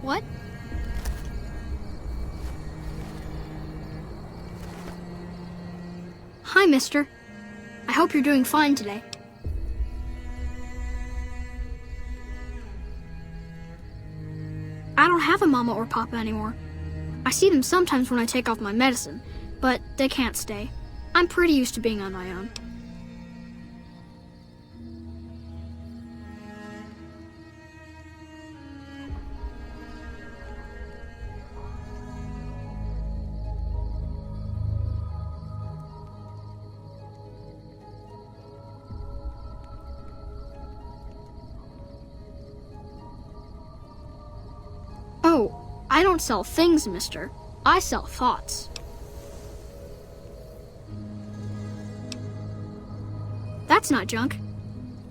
What? Hi, mister. I hope you're doing fine today. I don't have a mama or papa anymore. I see them sometimes when I take off my medicine, but they can't stay. I'm pretty used to being on my own. Oh, I don't sell things, mister. I sell thoughts. That's not junk.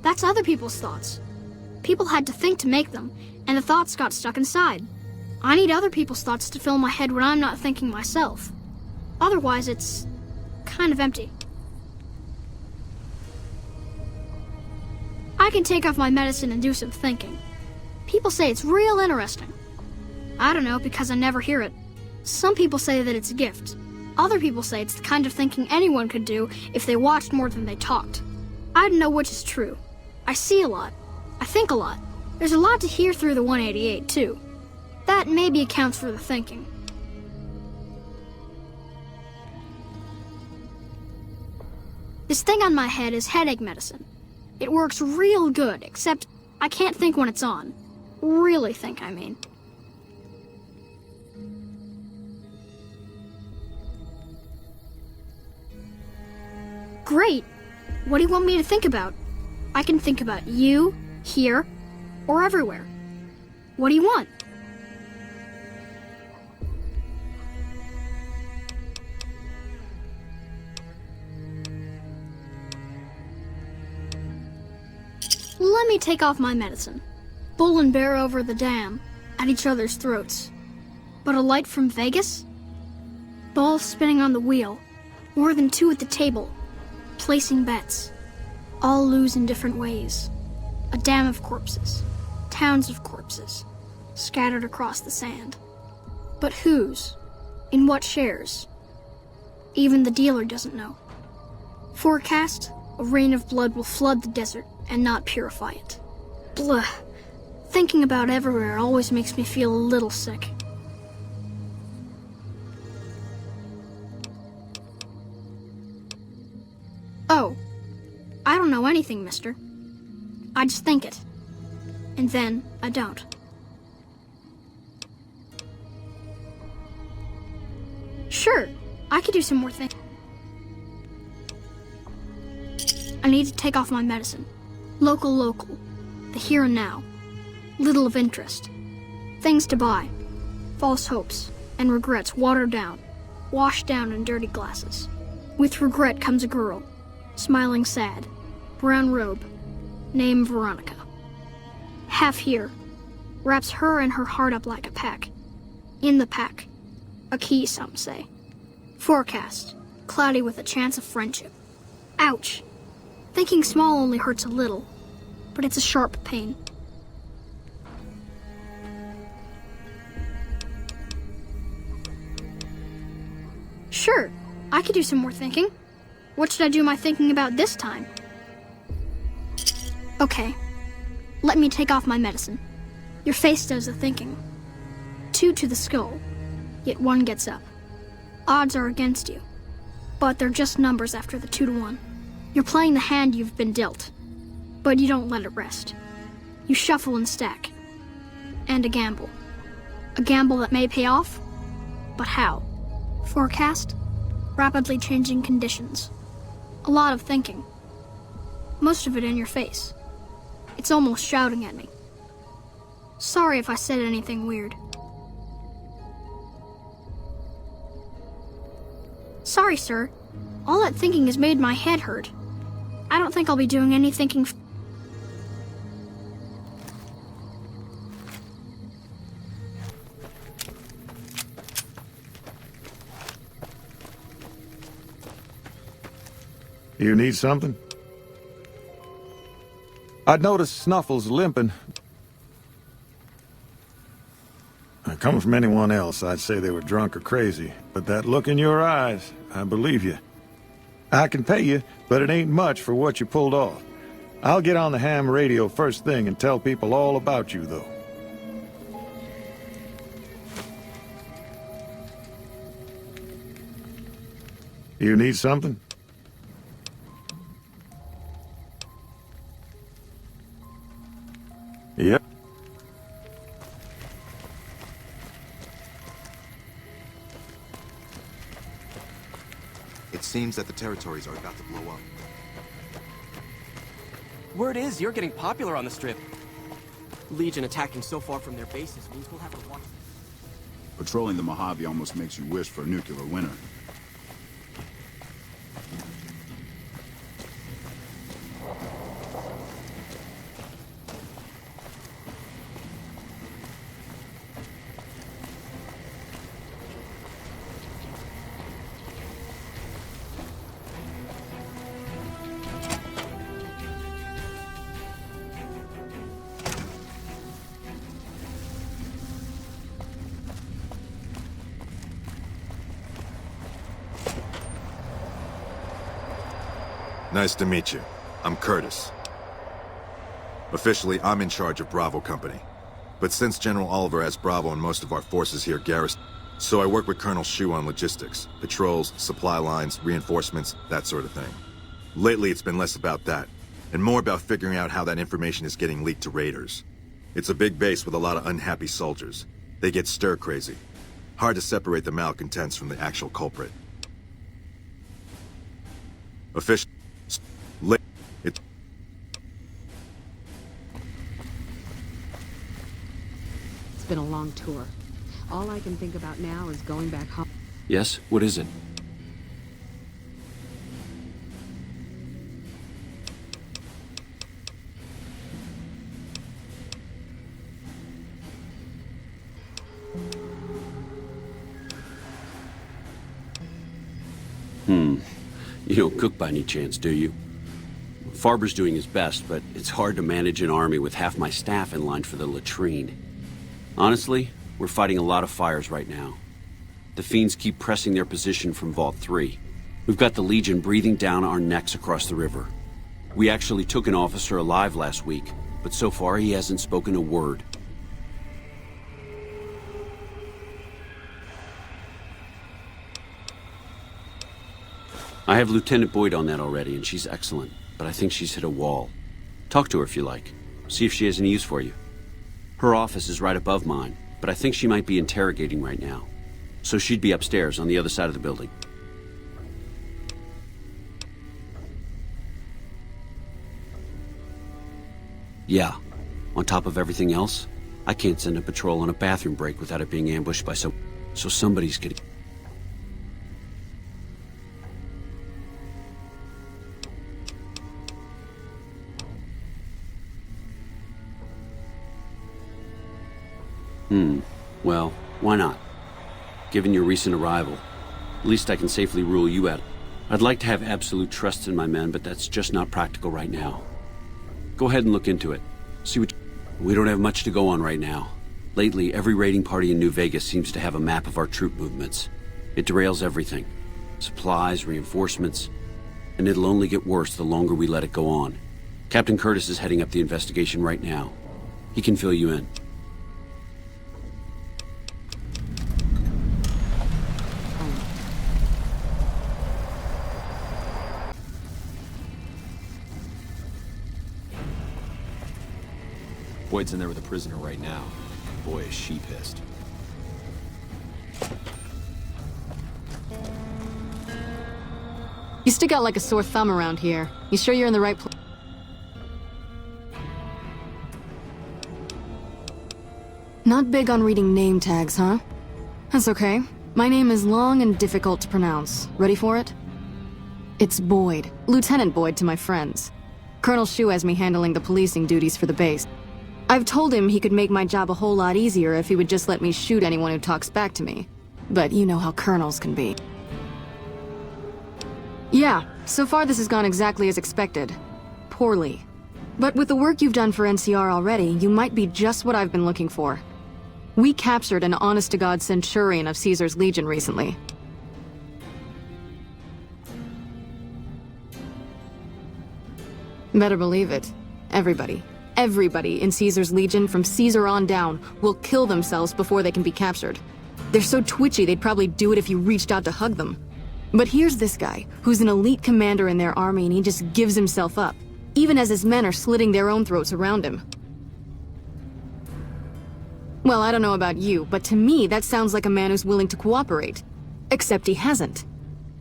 That's other people's thoughts. People had to think to make them, and the thoughts got stuck inside. I need other people's thoughts to fill my head when I'm not thinking myself. Otherwise, it's kind of empty. I can take off my medicine and do some thinking. People say it's real interesting. I don't know, because I never hear it. Some people say that it's a gift. Other people say it's the kind of thinking anyone could do if they watched more than they talked. I don't know which is true. I see a lot. I think a lot. There's a lot to hear through the 188, too. That maybe accounts for the thinking. This thing on my head is headache medicine. It works real good, except I can't think when it's on. Really think, I mean. Great. What do you want me to think about? I can think about you, here, or everywhere. What do you want? Let me take off my medicine. Bull and bear over the dam, at each other's throats. But a light from Vegas? Balls spinning on the wheel, more than two at the table. Placing bets. All lose in different ways. A dam of corpses. Towns of corpses. Scattered across the sand. But whose? In what shares? Even the dealer doesn't know. Forecast, a rain of blood will flood the desert and not purify it. Blah. Thinking about everywhere always makes me feel a little sick. Oh, I don't know anything, mister. I just think it. And then I don't. Sure, I could do some more things. I need to take off my medicine. Local. The here and now. Little of interest. Things to buy. False hopes and regrets watered down. Washed down in dirty glasses. With regret comes a girl. Smiling sad, brown robe, name Veronica. Half here, wraps her and her heart up like a pack. In the pack, a key, some say. Forecast, cloudy with a chance of friendship. Ouch! Thinking small only hurts a little, but it's a sharp pain. Sure, I could do some more thinking. What should I do my thinking about this time? Okay, let me take off my medicine. Your face does the thinking. 2 to the skull, yet 1 gets up. Odds are against you, but they're just numbers after the 2 to 1. You're playing the hand you've been dealt, but you don't let it rest. You shuffle and stack. And a gamble. A gamble that may pay off, but how? Forecast, rapidly changing conditions. A lot of thinking. Most of it in your face. It's almost shouting at me. Sorry if I said anything weird. Sorry, sir. All that thinking has made my head hurt. I don't think I'll be doing any thinking. You need something? I'd noticed Snuffles limping. Coming from anyone else, I'd say they were drunk or crazy. But that look in your eyes, I believe you. I can pay you, but it ain't much for what you pulled off. I'll get on the ham radio first thing and tell people all about you, though. You need something? Yep. It seems that the territories are about to blow up. Word is you're getting popular on the Strip. Legion attacking so far from their bases means we'll have to watch. Patrolling the Mojave almost makes you wish for a nuclear winter. Nice to meet you. I'm Curtis. Officially, I'm in charge of Bravo Company. But since General Oliver has Bravo and most of our forces here garrisoned, so I work with Colonel Shu on logistics, patrols, supply lines, reinforcements, that sort of thing. Lately, it's been less about that, and more about figuring out how that information is getting leaked to raiders. It's a big base with a lot of unhappy soldiers. They get stir-crazy. Hard to separate the malcontents from the actual culprit. Officially, it's been a long tour. All I can think about now is going back home. Yes? What is it? You don't cook by any chance, do you? Farber's doing his best, but it's hard to manage an army with half my staff in line for the latrine. Honestly, we're fighting a lot of fires right now. The fiends keep pressing their position from Vault 3. We've got the Legion breathing down our necks across the river. We actually took an officer alive last week, but so far he hasn't spoken a word. I have Lieutenant Boyd on that already, and she's excellent, but I think she's hit a wall. Talk to her if you like. See if she has any use for you. Her office is right above mine, but I think she might be interrogating right now. So she'd be upstairs on the other side of the building. Yeah. On top of everything else, I can't send a patrol on a bathroom break without it being ambushed by so somebody's getting... Well, why not? Given your recent arrival, at least I can safely rule you out. I'd like to have absolute trust in my men, but that's just not practical right now. Go ahead and look into it. See what... We don't have much to go on right now. Lately, every raiding party in New Vegas seems to have a map of our troop movements. It derails everything. Supplies, reinforcements, and it'll only get worse the longer we let it go on. Captain Curtis is heading up the investigation right now. He can fill you in. Boyd's in there with a prisoner right now. Boy, is she pissed. You stick out like a sore thumb around here. You sure you're in the right place? Not big on reading name tags, huh? That's okay. My name is long and difficult to pronounce. Ready for it? It's Boyd. Lieutenant Boyd to my friends. Colonel Shu has me handling the policing duties for the base. I've told him he could make my job a whole lot easier if he would just let me shoot anyone who talks back to me. But you know how colonels can be. Yeah, so far this has gone exactly as expected. Poorly. But with the work you've done for NCR already, you might be just what I've been looking for. We captured an honest-to-God centurion of Caesar's Legion recently. Better believe it. Everybody in Caesar's Legion from Caesar on down will kill themselves before they can be captured. They're so twitchy they'd probably do it if you reached out to hug them. But here's this guy, who's an elite commander in their army, and he just gives himself up, even as his men are slitting their own throats around him. Well, I don't know about you, but to me that sounds like a man who's willing to cooperate. Except he hasn't.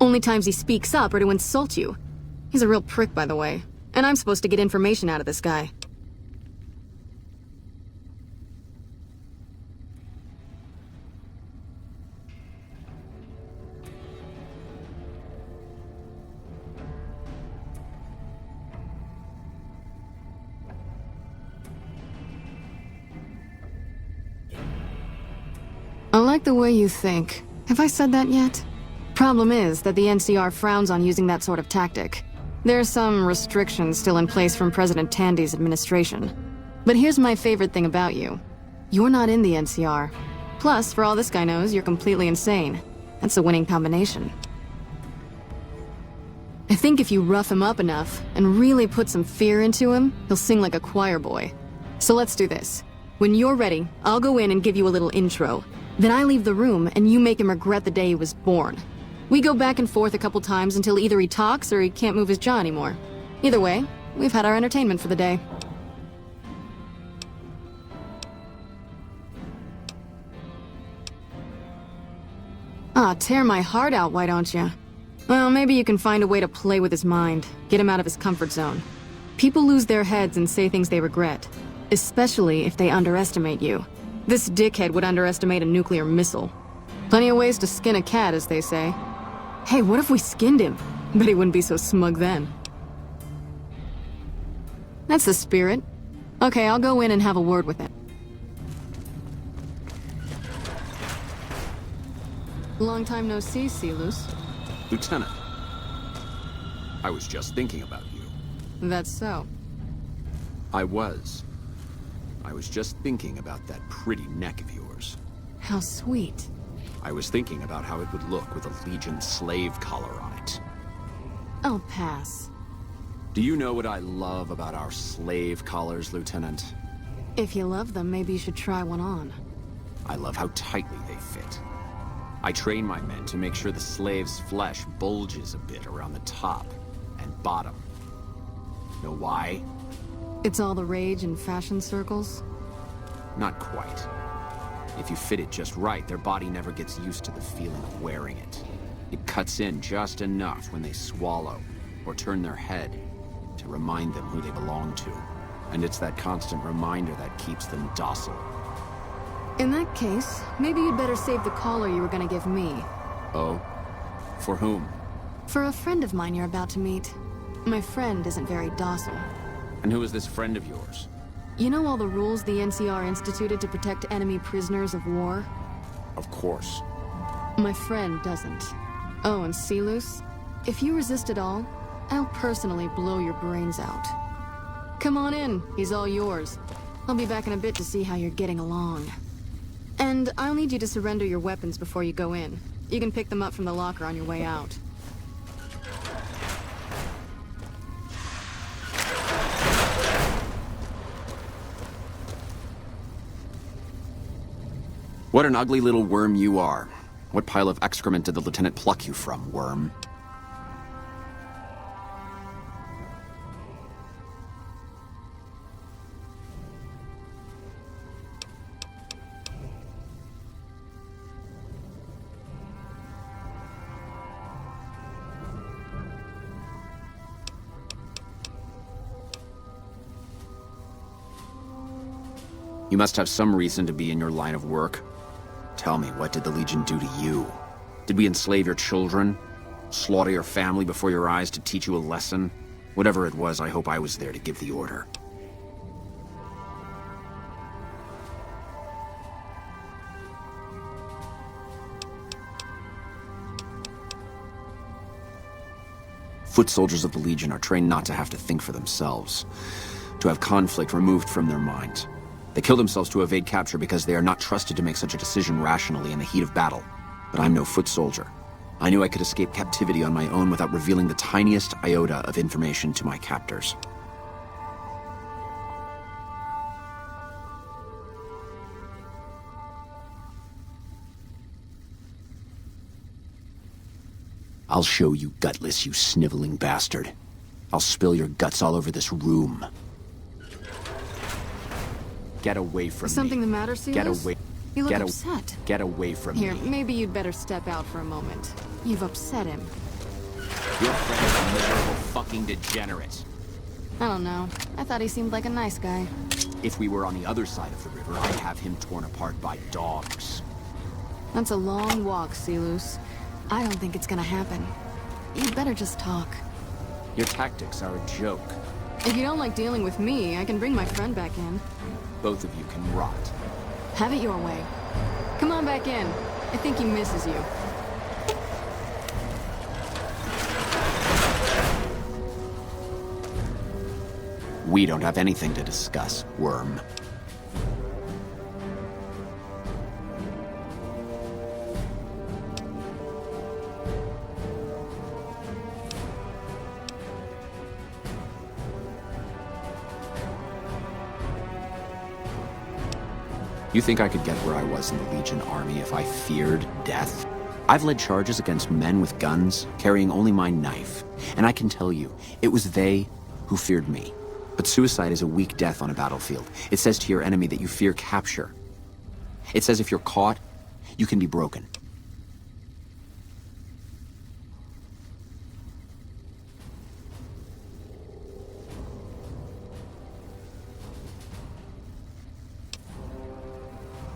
Only times he speaks up are to insult you. He's a real prick, by the way. And I'm supposed to get information out of this guy. I like the way you think. Have I said that yet? Problem is that the NCR frowns on using that sort of tactic. There's some restrictions still in place from President Tandy's administration. But here's my favorite thing about you. You're not in the NCR. Plus, for all this guy knows, you're completely insane. That's a winning combination. I think if you rough him up enough and really put some fear into him, he'll sing like a choir boy. So let's do this. When you're ready, I'll go in and give you a little intro. Then I leave the room and you make him regret the day he was born. We go back and forth a couple times until either he talks or he can't move his jaw anymore. Either way, we've had our entertainment for the day. Ah, tear my heart out, why don't you? Well, maybe you can find a way to play with his mind, get him out of his comfort zone. People lose their heads and say things they regret, especially if they underestimate you. This dickhead would underestimate a nuclear missile. Plenty of ways to skin a cat, as they say. Hey, what if we skinned him? Bet he wouldn't be so smug then. That's the spirit. Okay, I'll go in and have a word with him. Long time no see, Silus. Lieutenant, I was just thinking about you. That's so. I was just thinking about that pretty neck of yours. How sweet. I was thinking about how it would look with a Legion slave collar on it. I'll pass. Do you know what I love about our slave collars, Lieutenant? If you love them, maybe you should try one on. I love how tightly they fit. I train my men to make sure the slave's flesh bulges a bit around the top and bottom. Know why? It's all the rage in fashion circles? Not quite. If you fit it just right, their body never gets used to the feeling of wearing it. It cuts in just enough when they swallow or turn their head to remind them who they belong to. And it's that constant reminder that keeps them docile. In that case, maybe you'd better save the collar you were gonna give me. Oh? For whom? For a friend of mine you're about to meet. My friend isn't very docile. And who is this friend of yours? You know all the rules the NCR instituted to protect enemy prisoners of war? Of course. My friend doesn't. Oh, and Silus, if you resist at all, I'll personally blow your brains out. Come on in, he's all yours. I'll be back in a bit to see how you're getting along. And I'll need you to surrender your weapons before you go in. You can pick them up from the locker on your way out. What an ugly little worm you are. What pile of excrement did the lieutenant pluck you from, worm? You must have some reason to be in your line of work. Tell me, what did the Legion do to you? Did we enslave your children? Slaughter your family before your eyes to teach you a lesson? Whatever it was, I hope I was there to give the order. Foot soldiers of the Legion are trained not to have to think for themselves, to have conflict removed from their minds. They kill themselves to evade capture because they are not trusted to make such a decision rationally in the heat of battle. But I'm no foot soldier. I knew I could escape captivity on my own without revealing the tiniest iota of information to my captors. I'll show you, Gutless, you sniveling bastard. I'll spill your guts all over this room. Get away from me. Something the matter, Silas? Get away. You look upset. Get away from Here, me. maybe you'd better step out for a moment. You've upset him. Your friend is a miserable fucking degenerate. I don't know. I thought he seemed like a nice guy. If we were on the other side of the river, I'd have him torn apart by dogs. That's a long walk, Silas. I don't think it's gonna happen. You'd better just talk. Your tactics are a joke. If you don't like dealing with me, I can bring my friend back in. Both of you can rot. Have it your way. Come on back in. I think he misses you. We don't have anything to discuss, worm. You think I could get where I was in the Legion army if I feared death? I've led charges against men with guns, carrying only my knife. And I can tell you, it was they who feared me. But suicide is a weak death on a battlefield. It says to your enemy that you fear capture. It says if you're caught, you can be broken.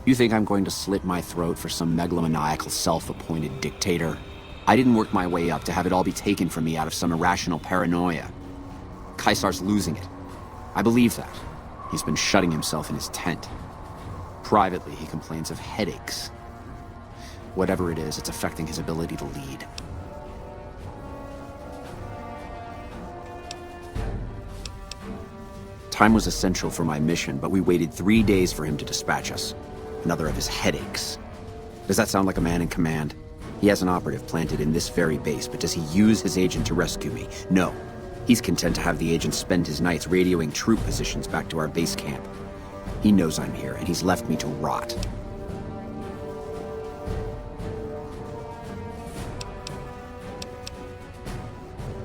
You think I'm going to slit my throat for some megalomaniacal self-appointed dictator? I didn't work my way up to have it all be taken from me out of some irrational paranoia. Caesar's losing it. I believe that. He's been shutting himself in his tent. Privately, he complains of headaches. Whatever it is, it's affecting his ability to lead. Time was essential for my mission, but we waited 3 days for him to dispatch us. Another of his headaches. Does that sound like a man in command? He has an operative planted in this very base, but does he use his agent to rescue me? No. He's content to have the agent spend his nights radioing troop positions back to our base camp. He knows I'm here, and he's left me to rot.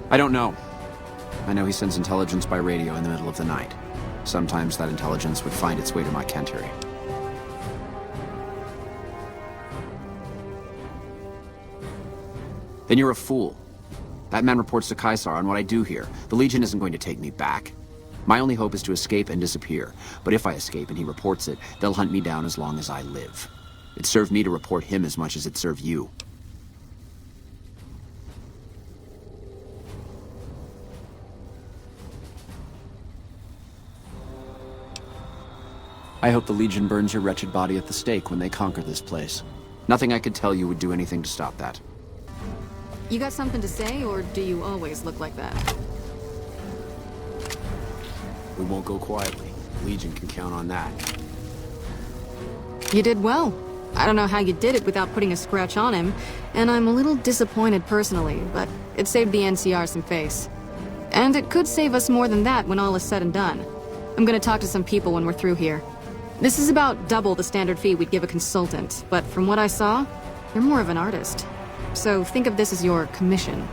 I don't know. I know he sends intelligence by radio in the middle of the night. Sometimes that intelligence would find its way to my Kentary. Then you're a fool. That man reports to Caesar on what I do here. The Legion isn't going to take me back. My only hope is to escape and disappear. But if I escape and he reports it, they'll hunt me down as long as I live. It served me to report him as much as it served you. I hope the Legion burns your wretched body at the stake when they conquer this place. Nothing I could tell you would do anything to stop that. You got something to say, or do you always look like that? We won't go quietly. Legion can count on that. You did well. I don't know how you did it without putting a scratch on him, and I'm a little disappointed personally, but it saved the NCR some face. And it could save us more than that when all is said and done. I'm gonna talk to some people when we're through here. This is about double the standard fee we'd give a consultant, but from what I saw, you're more of an artist. So think of this as your commission.